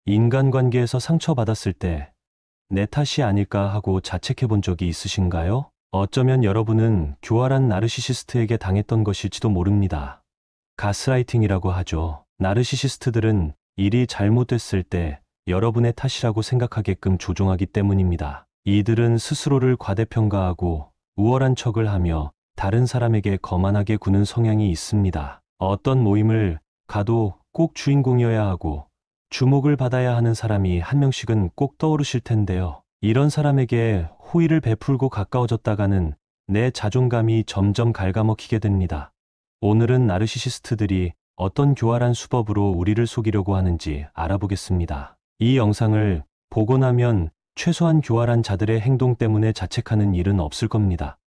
인간관계에서 상처받았을 때 내 탓이 아닐까 하고 자책해 본 적이 있으신가요? 어쩌면 여러분은 교활한 나르시시스트에게 당했던 것일지도 모릅니다. 가스라이팅이라고 하죠. 나르시시스트들은 일이 잘못됐을 때 여러분의 탓이라고 생각하게끔 조종하기 때문입니다. 이들은 스스로를 과대평가하고 우월한 척을 하며 다른 사람에게 거만하게 구는 성향이 있습니다. 어떤 모임을 가도 꼭 주인공이어야 하고 주목을 받아야 하는 사람이 한 명씩은 꼭 떠오르실 텐데요. 이런 사람에게 호의를 베풀고 가까워졌다가는 내 자존감이 점점 갉아먹히게 됩니다. 오늘은 나르시시스트들이 어떤 교활한 수법으로 우리를 속이려고 하는지 알아보겠습니다. 이 영상을 보고 나면 최소한 교활한 자들의 행동 때문에 자책하는 일은 없을 겁니다.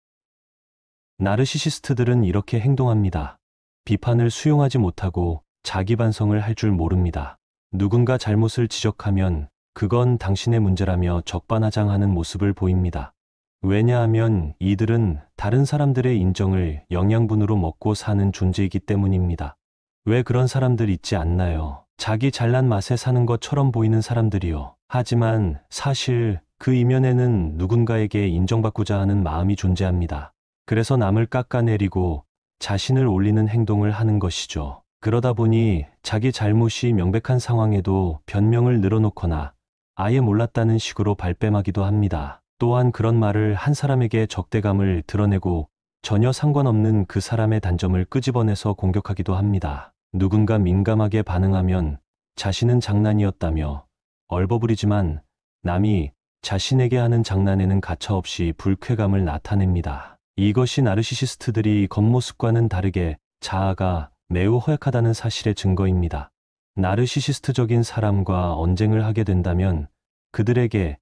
나르시시스트들은 이렇게 행동합니다. 비판을 수용하지 못하고 자기 반성을 할 줄 모릅니다. 누군가 잘못을 지적하면 그건 당신의 문제라며 적반하장하는 모습을 보입니다. 왜냐하면 이들은 다른 사람들의 인정을 영양분으로 먹고 사는 존재이기 때문입니다. 왜 그런 사람들 있지 않나요? 자기 잘난 맛에 사는 것처럼 보이는 사람들이요. 하지만 사실 그 이면에는 누군가에게 인정받고자 하는 마음이 존재합니다. 그래서 남을 깎아내리고 자신을 올리는 행동을 하는 것이죠. 그러다 보니 자기 잘못이 명백한 상황에도 변명을 늘어놓거나 아예 몰랐다는 식으로 발뺌하기도 합니다. 또한 그런 말을 한 사람에게 적대감을 드러내고 전혀 상관없는 그 사람의 단점을 끄집어내서 공격하기도 합니다. 누군가 민감하게 반응하면 자신은 장난이었다며 얼버무리지만 남이 자신에게 하는 장난에는 가차없이 불쾌감을 나타냅니다. 이것이 나르시시스트들이 겉모습과는 다르게 자아가 매우 허약하다는 사실의 증거입니다. 나르시시스트적인 사람과 언쟁을 하게 된다면 그들에게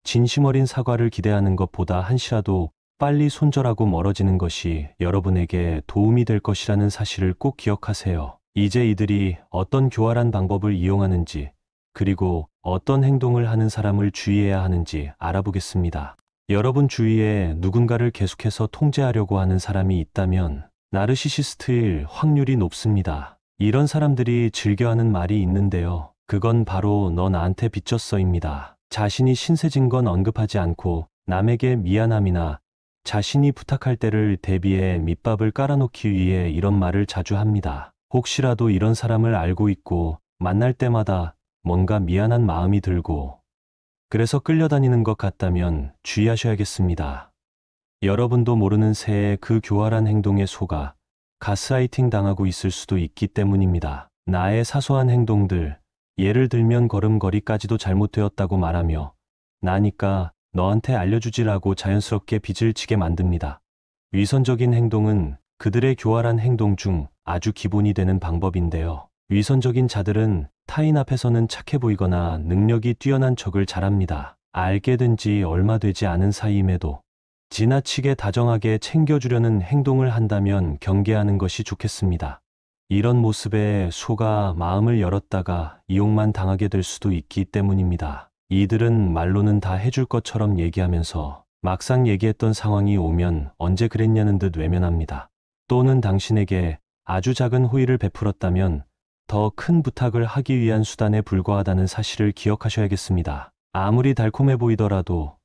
진심 어린 사과를 기대하는 것보다 한시라도 빨리 손절하고 멀어지는 것이 여러분에게 도움이 될 것이라는 사실을 꼭 기억하세요. 이제 이들이 어떤 교활한 방법을 이용하는지, 그리고 어떤 행동을 하는 사람을 주의해야 하는지 알아보겠습니다. 여러분 주위에 누군가를 계속해서 통제하려고 하는 사람이 있다면 나르시시스트일 확률이 높습니다. 이런 사람들이 즐겨하는 말이 있는데요. 그건 바로 너 나한테 빚졌어입니다. 자신이 신세진 건 언급하지 않고 남에게 미안함이나 자신이 부탁할 때를 대비해 밑밥을 깔아놓기 위해 이런 말을 자주 합니다. 혹시라도 이런 사람을 알고 있고 만날 때마다 뭔가 미안한 마음이 들고 그래서 끌려다니는 것 같다면 주의하셔야겠습니다. 여러분도 모르는 새에 그 교활한 행동에 속아 가스라이팅 당하고 있을 수도 있기 때문입니다. 나의 사소한 행동들, 예를 들면 걸음걸이까지도 잘못되었다고 말하며 나니까 너한테 알려주지라고 자연스럽게 빚을 지게 만듭니다. 위선적인 행동은 그들의 교활한 행동 중 아주 기본이 되는 방법인데요. 위선적인 자들은 타인 앞에서는 착해 보이거나 능력이 뛰어난 척을 잘합니다. 알게 된 지 얼마 되지 않은 사이임에도 지나치게 다정하게 챙겨주려는 행동을 한다면 경계하는 것이 좋겠습니다. 이런 모습에 속아 마음을 열었다가 이용만 당하게 될 수도 있기 때문입니다. 이들은 말로는 다 해줄 것처럼 얘기하면서 막상 얘기했던 상황이 오면 언제 그랬냐는 듯 외면합니다. 또는 당신에게 아주 작은 호의를 베풀었다면 더 큰 부탁을 하기 위한 수단에 불과하다는 사실을 기억하셔야겠습니다. 아무리 달콤해 보이더라도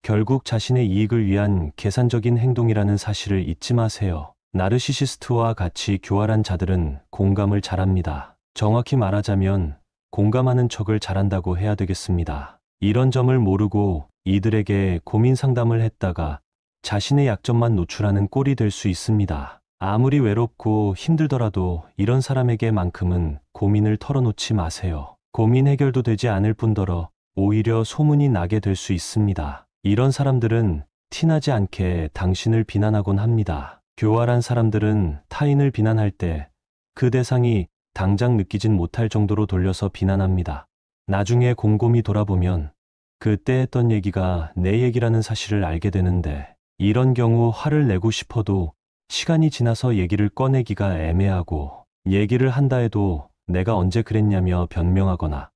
결국 자신의 이익을 위한 계산적인 행동이라는 사실을 잊지 마세요. 나르시시스트와 같이 교활한 자들은 공감을 잘합니다. 정확히 말하자면 공감하는 척을 잘한다고 해야 되겠습니다. 이런 점을 모르고 이들에게 고민 상담을 했다가 자신의 약점만 노출하는 꼴이 될 수 있습니다. 아무리 외롭고 힘들더라도 이런 사람에게만큼은 고민을 털어놓지 마세요. 고민 해결도 되지 않을 뿐더러 오히려 소문이 나게 될 수 있습니다. 이런 사람들은 티나지 않게 당신을 비난하곤 합니다. 교활한 사람들은 타인을 비난할 때 그 대상이 당장 느끼진 못할 정도로 돌려서 비난합니다. 나중에 곰곰이 돌아보면 그때 했던 얘기가 내 얘기라는 사실을 알게 되는데 이런 경우 화를 내고 싶어도 시간이 지나서 얘기를 꺼내기가 애매하고 얘기를 한다 해도 내가 언제 그랬냐며 변명하거나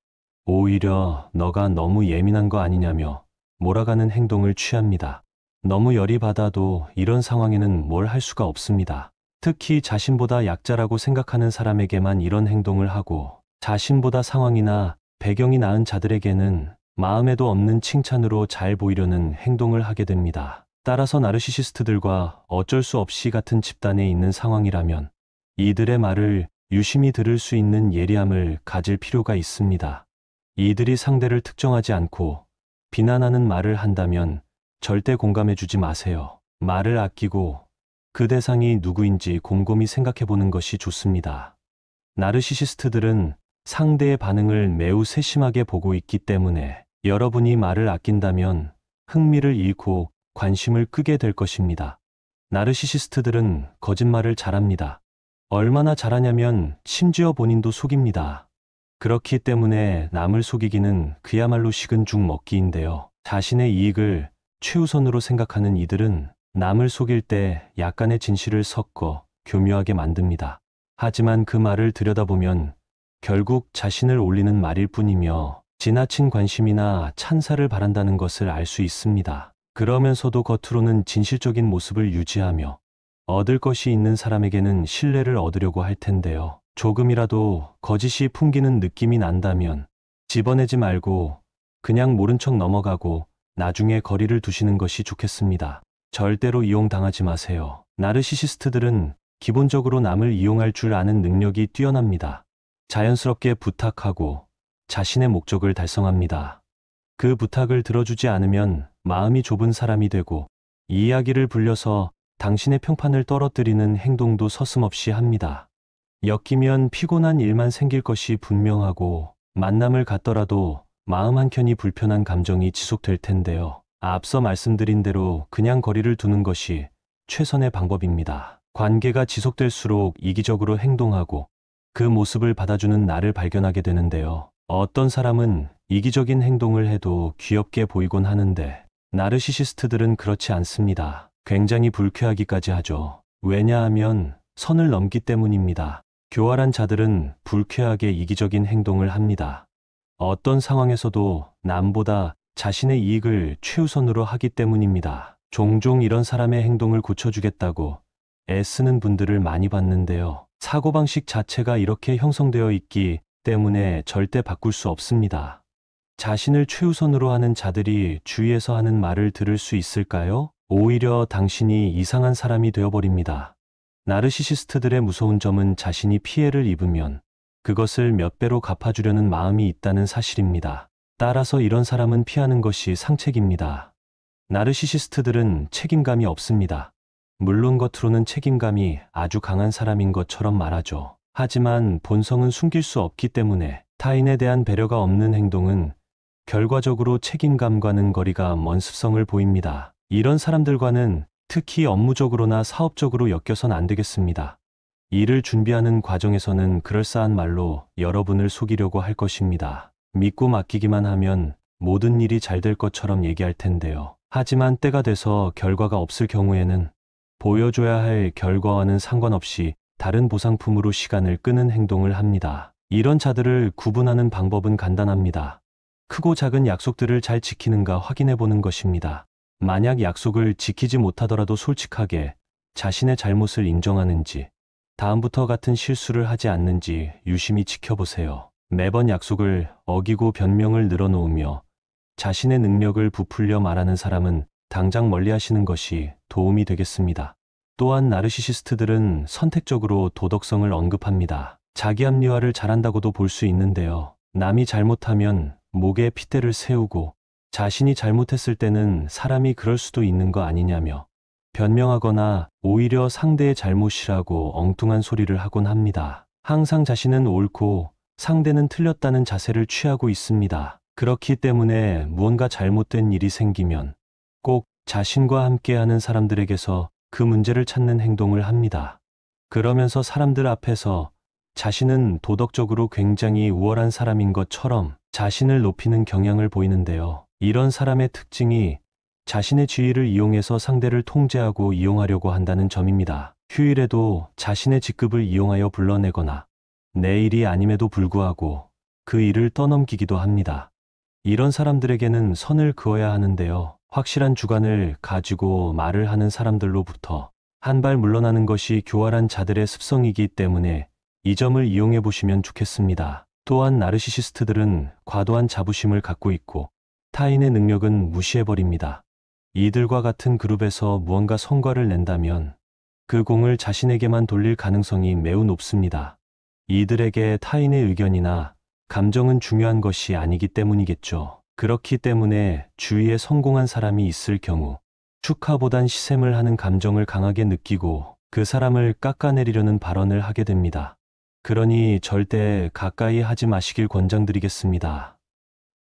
오히려 너가 너무 예민한 거 아니냐며 몰아가는 행동을 취합니다. 너무 열이 받아도 이런 상황에는 뭘 할 수가 없습니다. 특히 자신보다 약자라고 생각하는 사람에게만 이런 행동을 하고 자신보다 상황이나 배경이 나은 자들에게는 마음에도 없는 칭찬으로 잘 보이려는 행동을 하게 됩니다. 따라서 나르시시스트들과 어쩔 수 없이 같은 집단에 있는 상황이라면 이들의 말을 유심히 들을 수 있는 예리함을 가질 필요가 있습니다. 이들이 상대를 특정하지 않고 비난하는 말을 한다면 절대 공감해주지 마세요. 말을 아끼고 그 대상이 누구인지 곰곰이 생각해보는 것이 좋습니다. 나르시시스트들은 상대의 반응을 매우 세심하게 보고 있기 때문에 여러분이 말을 아낀다면 흥미를 잃고 관심을 끄게 될 것입니다. 나르시시스트들은 거짓말을 잘합니다. 얼마나 잘하냐면 심지어 본인도 속입니다. 그렇기 때문에 남을 속이기는 그야말로 식은 죽 먹기인데요. 자신의 이익을 최우선으로 생각하는 이들은 남을 속일 때 약간의 진실을 섞어 교묘하게 만듭니다. 하지만 그 말을 들여다보면 결국 자신을 올리는 말일 뿐이며 지나친 관심이나 찬사를 바란다는 것을 알 수 있습니다. 그러면서도 겉으로는 진실적인 모습을 유지하며 얻을 것이 있는 사람에게는 신뢰를 얻으려고 할 텐데요. 조금이라도 거짓이 풍기는 느낌이 난다면 집어내지 말고 그냥 모른 척 넘어가고 나중에 거리를 두시는 것이 좋겠습니다. 절대로 이용당하지 마세요. 나르시시스트들은 기본적으로 남을 이용할 줄 아는 능력이 뛰어납니다. 자연스럽게 부탁하고 자신의 목적을 달성합니다. 그 부탁을 들어주지 않으면 마음이 좁은 사람이 되고 이야기를 불려서 당신의 평판을 떨어뜨리는 행동도 서슴없이 합니다. 엮이면 피곤한 일만 생길 것이 분명하고 만남을 갖더라도 마음 한켠이 불편한 감정이 지속될 텐데요. 앞서 말씀드린 대로 그냥 거리를 두는 것이 최선의 방법입니다. 관계가 지속될수록 이기적으로 행동하고 그 모습을 받아주는 나를 발견하게 되는데요. 어떤 사람은 이기적인 행동을 해도 귀엽게 보이곤 하는데 나르시시스트들은 그렇지 않습니다. 굉장히 불쾌하기까지 하죠. 왜냐하면 선을 넘기 때문입니다. 교활한 자들은 불쾌하게 이기적인 행동을 합니다. 어떤 상황에서도 남보다 자신의 이익을 최우선으로 하기 때문입니다. 종종 이런 사람의 행동을 고쳐주겠다고 애쓰는 분들을 많이 봤는데요. 사고방식 자체가 이렇게 형성되어 있기 때문에 절대 바꿀 수 없습니다. 자신을 최우선으로 하는 자들이 주위에서 하는 말을 들을 수 있을까요? 오히려 당신이 이상한 사람이 되어버립니다. 나르시시스트들의 무서운 점은 자신이 피해를 입으면 그것을 몇 배로 갚아주려는 마음이 있다는 사실입니다. 따라서 이런 사람은 피하는 것이 상책입니다. 나르시시스트들은 책임감이 없습니다. 물론 겉으로는 책임감이 아주 강한 사람인 것처럼 말하죠. 하지만 본성은 숨길 수 없기 때문에 타인에 대한 배려가 없는 행동은 결과적으로 책임감과는 거리가 먼 습성을 보입니다. 이런 사람들과는 특히 업무적으로나 사업적으로 엮여선 안 되겠습니다. 일을 준비하는 과정에서는 그럴싸한 말로 여러분을 속이려고 할 것입니다. 믿고 맡기기만 하면 모든 일이 잘 될 것처럼 얘기할 텐데요. 하지만 때가 돼서 결과가 없을 경우에는 보여줘야 할 결과와는 상관없이 다른 보상품으로 시간을 끄는 행동을 합니다. 이런 자들을 구분하는 방법은 간단합니다. 크고 작은 약속들을 잘 지키는가 확인해 보는 것입니다. 만약 약속을 지키지 못하더라도 솔직하게 자신의 잘못을 인정하는지, 다음부터 같은 실수를 하지 않는지 유심히 지켜보세요. 매번 약속을 어기고 변명을 늘어놓으며 자신의 능력을 부풀려 말하는 사람은 당장 멀리하시는 것이 도움이 되겠습니다. 또한 나르시시스트들은 선택적으로 도덕성을 언급합니다. 자기 합리화를 잘한다고도 볼 수 있는데요. 남이 잘못하면 목에 핏대를 세우고 자신이 잘못했을 때는 사람이 그럴 수도 있는 거 아니냐며 변명하거나 오히려 상대의 잘못이라고 엉뚱한 소리를 하곤 합니다. 항상 자신은 옳고 상대는 틀렸다는 자세를 취하고 있습니다. 그렇기 때문에 무언가 잘못된 일이 생기면 꼭 자신과 함께하는 사람들에게서 그 문제를 찾는 행동을 합니다. 그러면서 사람들 앞에서 자신은 도덕적으로 굉장히 우월한 사람인 것처럼 자신을 높이는 경향을 보이는데요. 이런 사람의 특징이 자신의 지위를 이용해서 상대를 통제하고 이용하려고 한다는 점입니다. 휴일에도 자신의 직급을 이용하여 불러내거나 내 일이 아님에도 불구하고 그 일을 떠넘기기도 합니다. 이런 사람들에게는 선을 그어야 하는데요. 확실한 주관을 가지고 말을 하는 사람들로부터 한 발 물러나는 것이 교활한 자들의 습성이기 때문에 이 점을 이용해 보시면 좋겠습니다. 또한 나르시시스트들은 과도한 자부심을 갖고 있고 타인의 능력은 무시해버립니다. 이들과 같은 그룹에서 무언가 성과를 낸다면 그 공을 자신에게만 돌릴 가능성이 매우 높습니다. 이들에게 타인의 의견이나 감정은 중요한 것이 아니기 때문이겠죠. 그렇기 때문에 주위에 성공한 사람이 있을 경우 축하보단 시샘을 하는 감정을 강하게 느끼고 그 사람을 깎아내리려는 발언을 하게 됩니다. 그러니 절대 가까이 하지 마시길 권장드리겠습니다.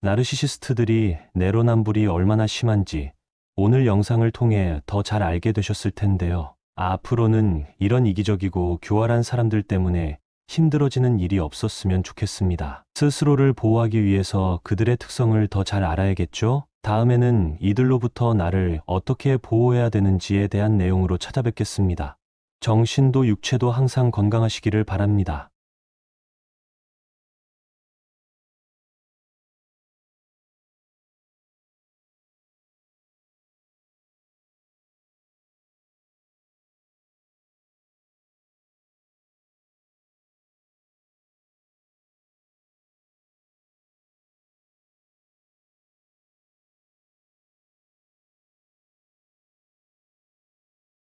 나르시시스트들이 내로남불이 얼마나 심한지 오늘 영상을 통해 더 잘 알게 되셨을 텐데요. 앞으로는 이런 이기적이고 교활한 사람들 때문에 힘들어지는 일이 없었으면 좋겠습니다. 스스로를 보호하기 위해서 그들의 특성을 더 잘 알아야겠죠? 다음에는 이들로부터 나를 어떻게 보호해야 되는지에 대한 내용으로 찾아뵙겠습니다. 정신도 육체도 항상 건강하시기를 바랍니다.